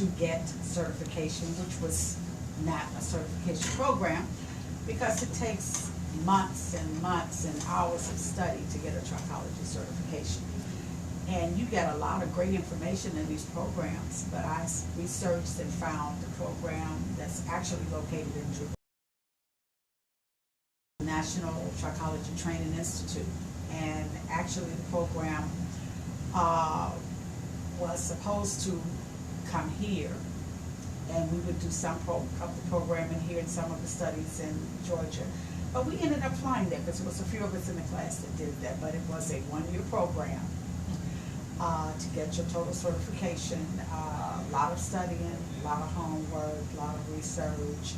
to get certification, which was not a certification program, because it takes months and months and hours of study to get a trichology certification. And you get a lot of great information in these programs, but I researched and found the program that's actually located in Georgia, National Trichology Training Institute. And actually the program was supposed to come here, and we would do some of the programming here and some of the studies in Georgia. But we ended up flying there because there was a few of us in the class that did that, but it was a one-year program to get your total certification. A lot of studying, a lot of homework, a lot of research,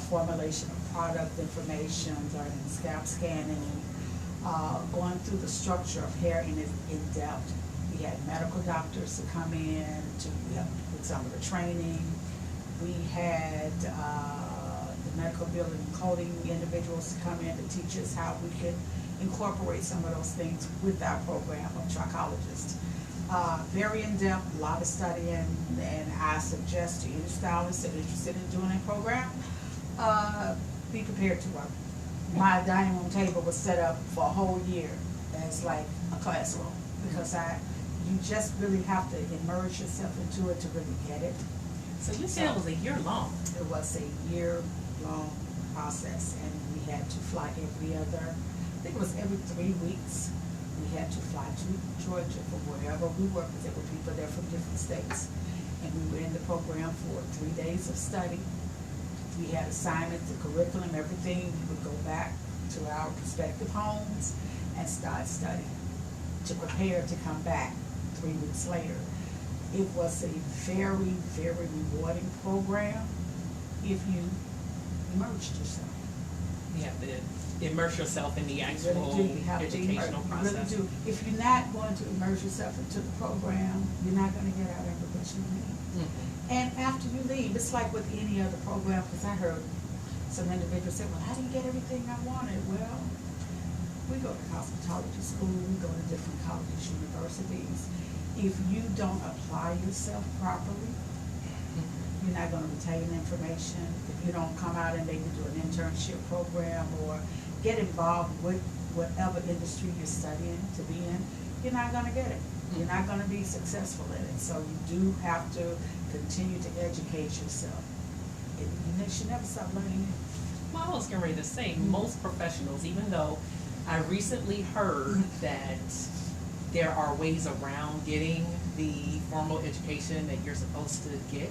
formulation of product information, learning scalp scanning, going through the structure of hair in depth. We had medical doctors to come in to help with some of the training. We had the medical building and coding individuals to come in to teach us how we could incorporate some of those things with our program of trichologists. Very in-depth, a lot of studying, and I suggest to any stylists that are interested in doing a program, be prepared to work. My dining room table was set up for a whole year as like a classroom, because you just really have to immerse yourself into it to really get it. So you said it was a year long. It was a year-long process, and we had to fly I think it was every 3 weeks. We had to fly to Georgia from wherever we were, because there were people there from different states. And we were in the program for 3 days of study. We had assignments, the curriculum, everything. We would go back to our respective homes and start studying to prepare to come back 3 weeks later. It was a very, very rewarding program if you immersed yourself. You have to immerse yourself in the actual educational process. You really do. If you're not going to immerse yourself into the program, you're not going to get out everything you need. Mm-hmm. And after you leave, it's like with any other program, because I heard some individuals say, well, I didn't get everything I wanted. Well, we go to cosmetology school, we go to different colleges, universities. If you don't apply yourself properly, you're not going to retain information. If you don't come out and maybe do an internship program or get involved with whatever industry you're studying to be in, you're not going to get it. You're not going to be successful in it. So you do have to continue to educate yourself. You should never stop learning it. Well, I was getting ready to say, most professionals, even though I recently heard that there are ways around getting the formal education that you're supposed to get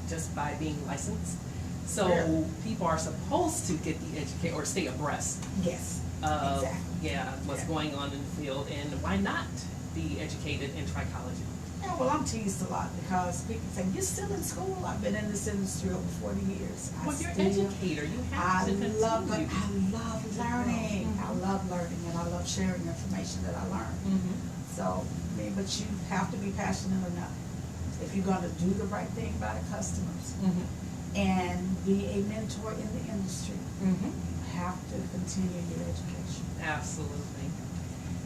just by being licensed. So people are supposed to get the education or stay abreast Yes, of exactly. What's going on in the field, and why not be educated in trichology? Yeah, well, I'm teased a lot because people say, you're still in school? I've been in this industry over 40 years. Well, you're an educator. You have to continue. I love learning. I love learning, and I love sharing information that I learned. Mm-hmm. So, I mean, but you have to be passionate enough if you're going to do the right thing by the customers and be a mentor in the industry. You have to continue your education. Absolutely.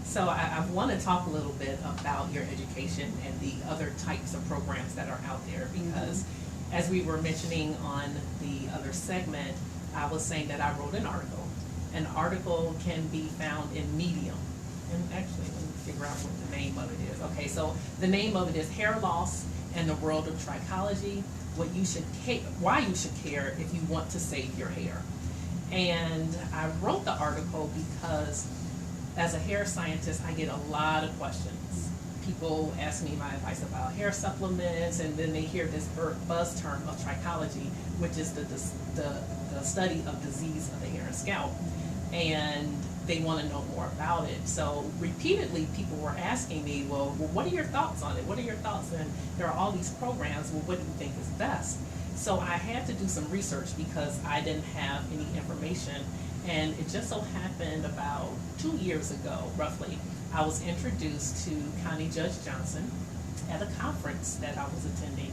So I want to talk a little bit about your education and the other types of programs that are out there, because as we were mentioning on the other segment, I was saying that I wrote an article. An article can be found in Medium. And actually, let me figure out what the name of it is. Okay, so the name of it is Hair Loss and the World of Trichology, why you should care if you want to save your hair. And I wrote the article because as a hair scientist, I get a lot of questions. People ask me my advice about hair supplements, and then they hear this buzz term of trichology, which is the study of disease of the hair and scalp. And they want to know more about it. So repeatedly people were asking me, well, what are your thoughts on it? What are your thoughts? And there are all these programs. Well, what do you think is best? So I had to do some research because I didn't have any information. And it just so happened about 2 years ago, roughly, I was introduced to Connie Judge Johnson at a conference that I was attending.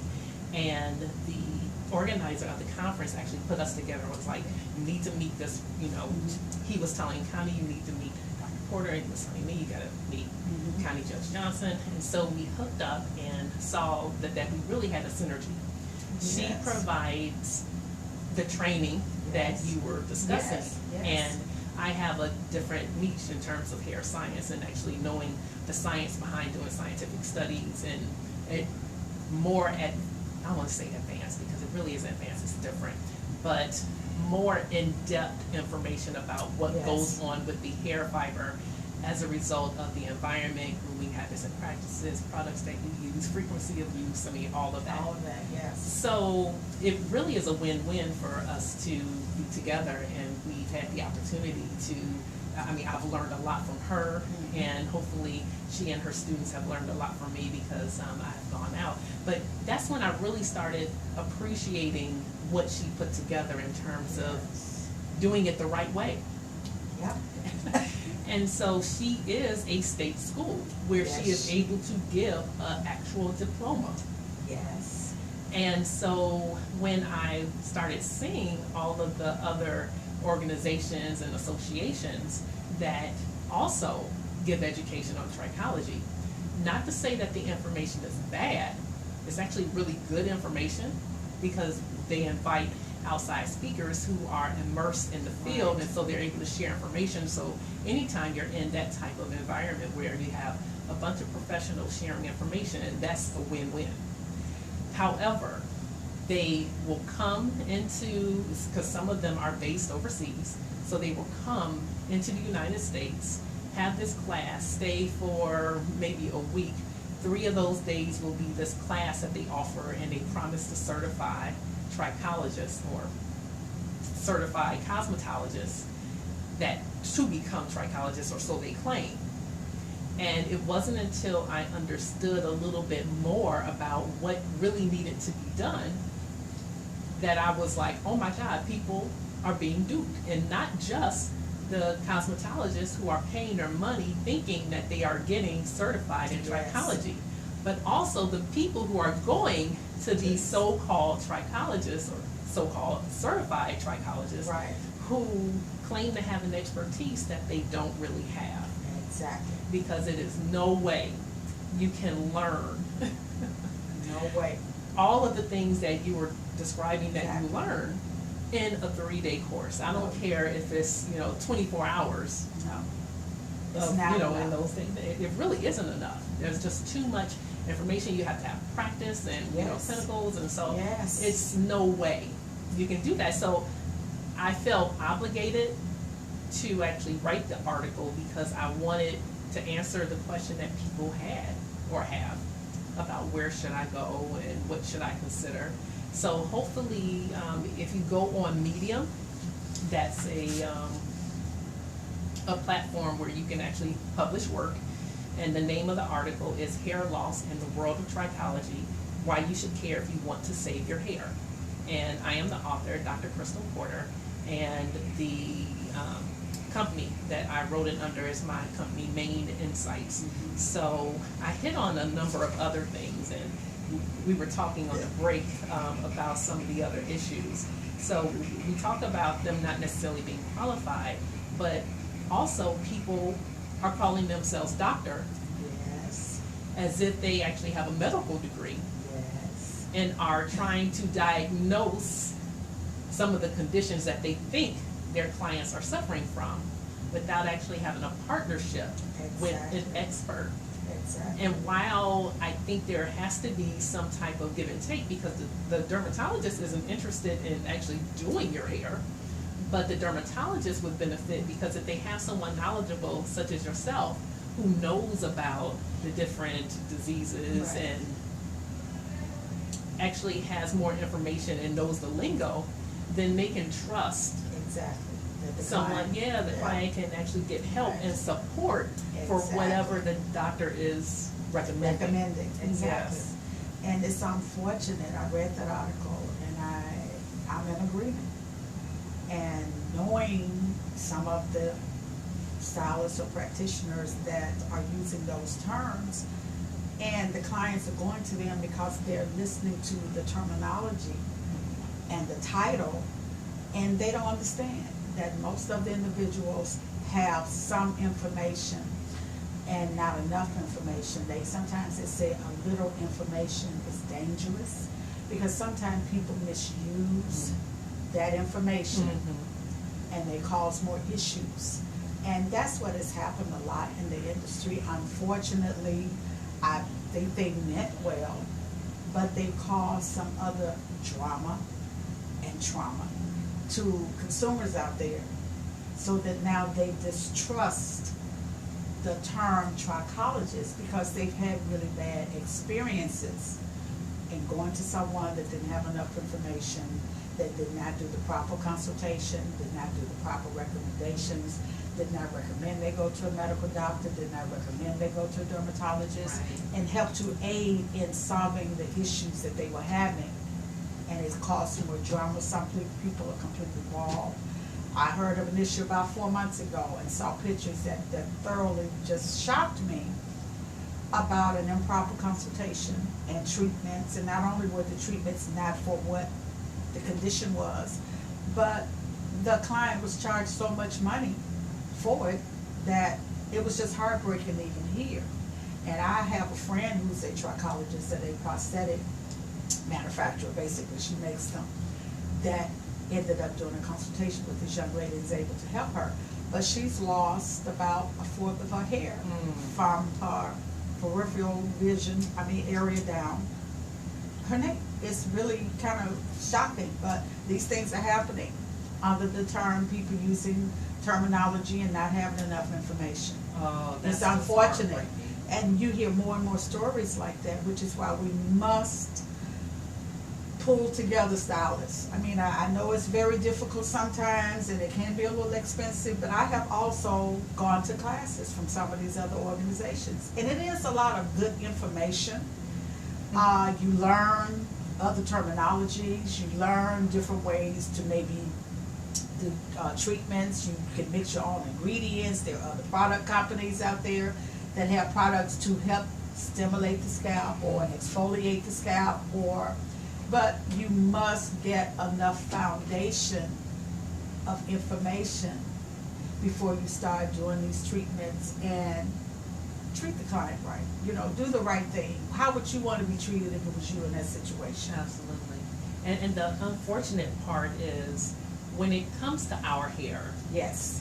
And the organizer of the conference actually put us together and was like, you need to meet this, he was telling Connie, you need to meet Dr. Porter, and he was telling me, you gotta meet County Judge Johnson. And so we hooked up and saw that we really had a synergy. She Yes. provides the training that Yes. you were discussing. Yes, yes. And I have a different niche in terms of hair science and actually knowing the science behind doing scientific studies and it more at, I don't want to say advanced because it really isn't advanced, it's different, but more in-depth information about what Yes. goes on with the hair fiber as a result of the environment, grooming habits and practices, products that you use, frequency of use, I mean, all of that. All of that, yes. So it really is a win-win for us to be together, and we've had the opportunity to, I mean, I've learned a lot from her, and hopefully she and her students have learned a lot from me because I've gone out. But that's when I really started appreciating what she put together in terms of doing it the right way. Yep. And so she is a state school where she is Yes. able to give an actual diploma. Yes. And so when I started seeing all of the other organizations and associations that also give education on trichology, not to say that the information is bad, it's actually really good information because they invite outside speakers who are immersed in the field, Right. and so they're able to share information. So anytime you're in that type of environment where you have a bunch of professionals sharing information, and that's a win-win. However, they will come into, because some of them are based overseas, so they will come into the United States, have this class, stay for maybe a week. 3 of those days will be this class that they offer, and they promise to certify trichologists or certified cosmetologists that to become trichologists, or so they claim. And it wasn't until I understood a little bit more about what really needed to be done that I was like, oh my God, people are being duped. And not just the cosmetologists who are paying their money thinking that they are getting certified in Yes. trichology, but also the people who are going to these so-called trichologists or so-called certified trichologists, Right. who claim to have an expertise that they don't really have. Exactly. Because it is no way you can learn No way. all of the things that you were describing that you Exactly. learn in a 3-day course. I don't care if it's, 24 hours No. It's of, not in enough. those things. It really isn't enough. There's just too much information. You have to have practice and, Yes. clinicals, and so Yes. it's no way you can do that. So I felt obligated to actually write the article because I wanted to answer the question that people had or have about where should I go and what should I consider. So hopefully, if you go on Medium, that's a platform where you can actually publish work. And the name of the article is Hair Loss in the World of Trichology, Why You Should Care If You Want to Save Your Hair. And I am the author, Dr. Crystal Porter, and the company that I wrote it under is my company, Main Insights. So I hit on a number of other things, and we were talking on the break about some of the other issues. So we talk about them not necessarily being qualified, but also people are calling themselves doctor Yes. as if they actually have a medical degree Yes. and are trying to diagnose some of the conditions that they think their clients are suffering from without actually having a partnership with an Exactly. expert. Exactly. And while I think there has to be some type of give and take, because the dermatologist isn't interested in actually doing your hair, but the dermatologist would benefit because if they have someone knowledgeable such as yourself who knows about the different diseases Right. and actually has more information and knows the lingo, then they can trust Exactly. That the someone, client- the client can actually get help Right. and support for Exactly. whatever the doctor is recommending. Recommending, exactly. Yes. And it's unfortunate, I read that article and I'm in agreement. And knowing some of the stylists or practitioners that are using those terms, and the clients are going to them because they're listening to the terminology and the title, and they don't understand. that most of the individuals have some information and not enough information. Sometimes they say a little information is dangerous, because sometimes people misuse that information and they cause more issues. And that's what has happened a lot in the industry. Unfortunately, I think they meant well, but they caused some other drama and trauma to consumers out there, so that now they distrust the term trichologist, because they've had really bad experiences in going to someone that didn't have enough information, that did not do the proper consultation, did not do the proper recommendations, did not recommend they go to a medical doctor, did not recommend they go to a dermatologist, and help to aid in solving the issues that they were having. And it's caused more drama. Some people are completely bald. I heard of an issue about 4 months ago and saw pictures that thoroughly just shocked me about an improper consultation and treatments. And not only were the treatments not for what the condition was, but the client was charged so much money for it that it was just heartbreaking to even hear. And I have a friend who's a trichologist at a prosthetic manufacturer. Basically, she makes them, that ended up doing a consultation with this young lady and was able to help her. But she's lost about a fourth of her hair from her peripheral vision, area down her neck. It's really kind of shocking, but these things are happening under the term, people using terminology and not having enough information. Oh, that's it's unfortunate. And you hear more and more stories like that, which is why we must pull together stylists. I know it's very difficult sometimes and it can be a little expensive, but I have also gone to classes from some of these other organizations. And it is a lot of good information. You learn other terminologies, you learn different ways to maybe do treatments. You can mix your own ingredients. There are other product companies out there that have products to help stimulate the scalp or exfoliate the scalp, but you must get enough foundation of information before you start doing these treatments and treat the client right. Do the right thing. How would you want to be treated if it was you in that situation? Absolutely. And the unfortunate part is, when it comes to our hair, yes,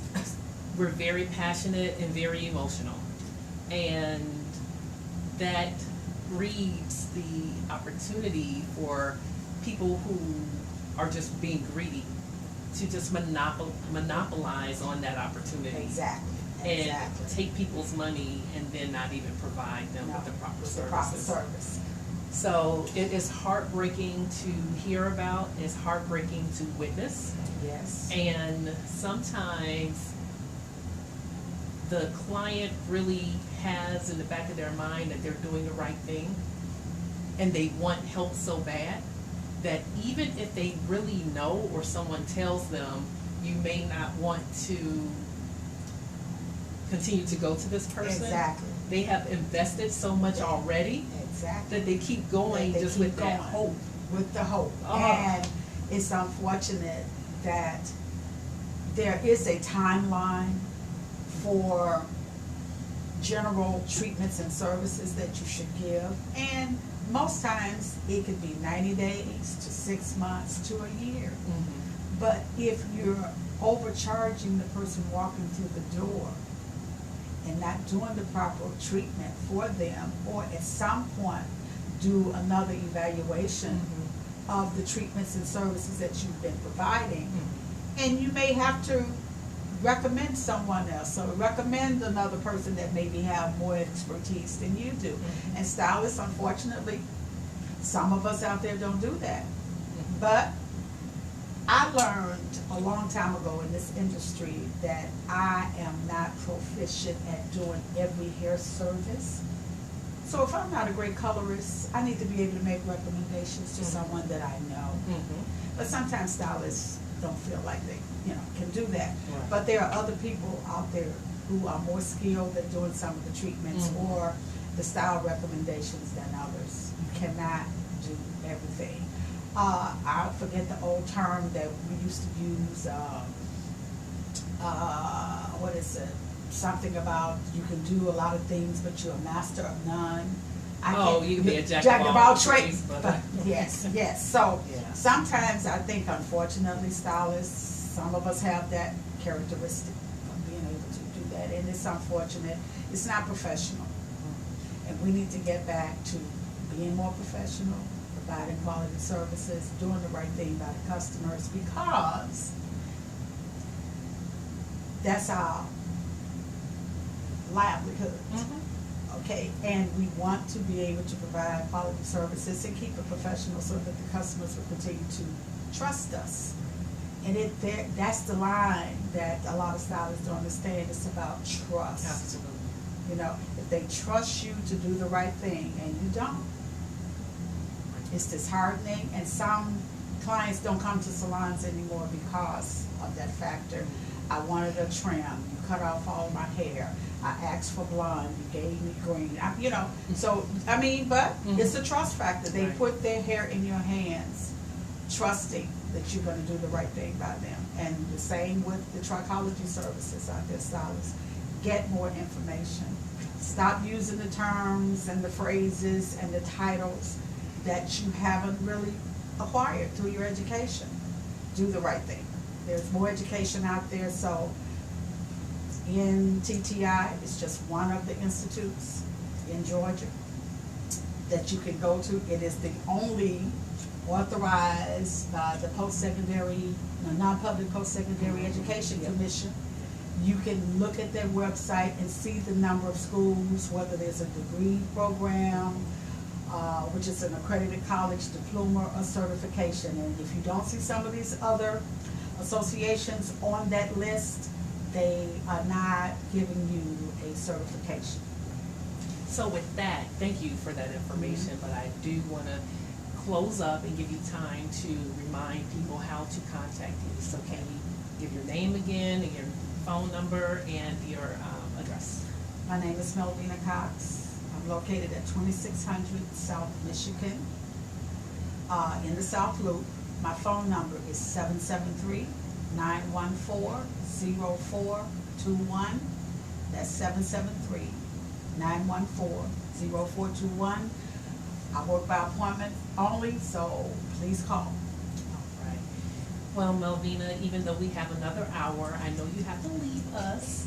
we're very passionate and very emotional. And that breeds the opportunity for people who are just being greedy to just monopolize on that opportunity. Exactly. And take people's money and then not even provide them with the proper services. So it is heartbreaking to hear about. It's heartbreaking to witness. Yes. And sometimes the client really has in the back of their mind that they're doing the right thing, and they want help so bad that even if they really know, or someone tells them, you may not want to continue to go to this person. Exactly. They have invested so much already. Exactly. That they keep going just with that hope. With the hope. And it's unfortunate that there is a timeline for general treatments and services that you should give. And most times it could be 90 days to 6 months to a year. But if you're overcharging the person walking through the door and not doing the proper treatment for them, or at some point do another evaluation of the treatments and services that you've been providing, and you may have to recommend someone else, or recommend another person that maybe have more expertise than you do. And stylists, unfortunately, some of us out there don't do that. But I learned a long time ago in this industry that I am not proficient at doing every hair service. So if I'm not a great colorist, I need to be able to make recommendations to someone that I know. But sometimes stylists don't feel like they can do that. But there are other people out there who are more skilled at doing some of the treatments or the style recommendations than others. You cannot do everything. I forget the old term that we used to use, what is it? Something about you can do a lot of things, but you're a master of none. You can be a jack of all trades, but yes, yes. So Yeah. sometimes I think, unfortunately, stylists, some of us have that characteristic of being able to do that, and it's unfortunate. It's not professional, and we need to get back to being more professional, providing quality services, doing the right thing by the customers, because that's our livelihood. Okay, and we want to be able to provide quality services and keep it professional so that the customers will continue to trust us. And that's the line that a lot of stylists don't understand. It's about trust. Absolutely. You know, if they trust you to do the right thing and you don't, it's disheartening. And some clients don't come to salons anymore because of that factor. I wanted a trim. You cut off all my hair. I asked for blonde. You gave me green. You know, so, I mean, but it's a trust factor. They put their hair in your hands, trusting that you're going to do the right thing by them. And the same with the trichology services out there, stylists. Get more information. Stop using the terms and the phrases and the titles that you haven't really acquired through your education. Do the right thing. There's more education out there, so NTTI is just one of the institutes in Georgia that you can go to. It is the only authorized by the non-public post-secondary education commission. You can look at their website and see the number of schools, whether there's a degree program, which is an accredited college diploma or certification. And if you don't see some of these other associations on that list, they are not giving you a certification. So with that, thank you for that information, but I do want to close up and give you time to remind people how to contact you. So can you give your name again, and your phone number, and your address? My name is Melvina Cox. I'm located at 2600 South Michigan in the South Loop. My phone number is 773-914-0421. That's 773-914-0421. I work by appointment only, so please call. All right. Well, Melvina, even though we have another hour, I know you have to leave us.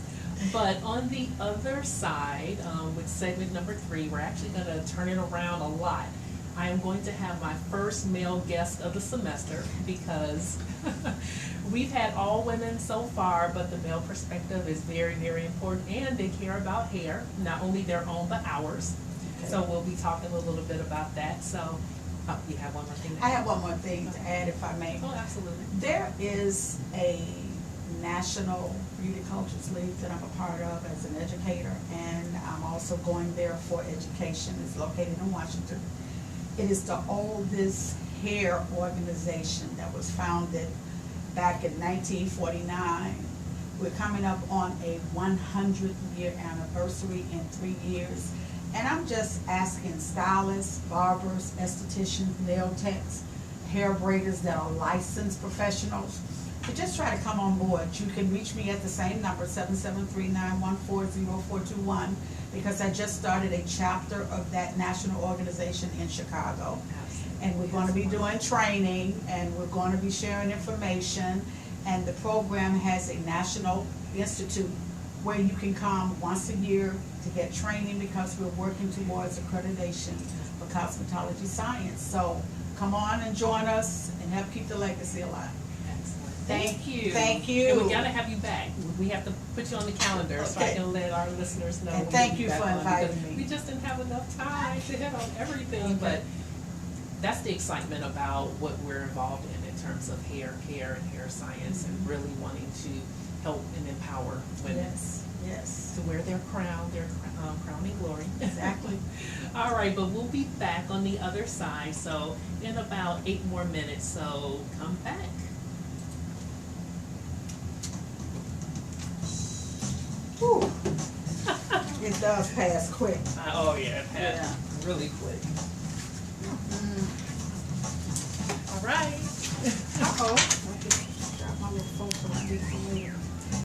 But on the other side, with segment number 3, we're actually going to turn it around a lot. I am going to have my first male guest of the semester because we've had all women so far, but the male perspective is very, very important, and they care about hair, not only their own, but ours. Okay. So we'll be talking a little bit about that. So you have one more thing to add? I have one more thing to add, if I may. Oh, absolutely. There is a National Beauty Cultures League that I'm a part of as an educator, and I'm also going there for education. It's located in Washington. It is the oldest hair organization that was founded back in 1949. We're coming up on a 100-year anniversary in 3 years. And I'm just asking stylists, barbers, estheticians, nail techs, hair braiders that are licensed professionals to just try to come on board. You can reach me at the same number, 773-914-0421, because I just started a chapter of that national organization in Chicago. And we're going to be doing training, and we're going to be sharing information. And the program has a national institute where you can come once a year to get training, because we're working towards accreditation for cosmetology science. So come on and join us and help keep the legacy alive. Excellent. Thank you. Thank you. And we gotta have you back. We have to put you on the calendar so I can let our listeners know. And thank you for inviting me. We just didn't have enough time to hit on everything, but that's the excitement about what we're involved in terms of hair care and hair science, and really wanting to help and empower women. Yes. To wear their crown, crowning glory. Exactly. All right, but we'll be back on the other side, so in about 8 more minutes, so come back. Whew. It does pass quick. Oh yeah, it passed really quick. All right. Uh-oh. I just dropped my little phone from my big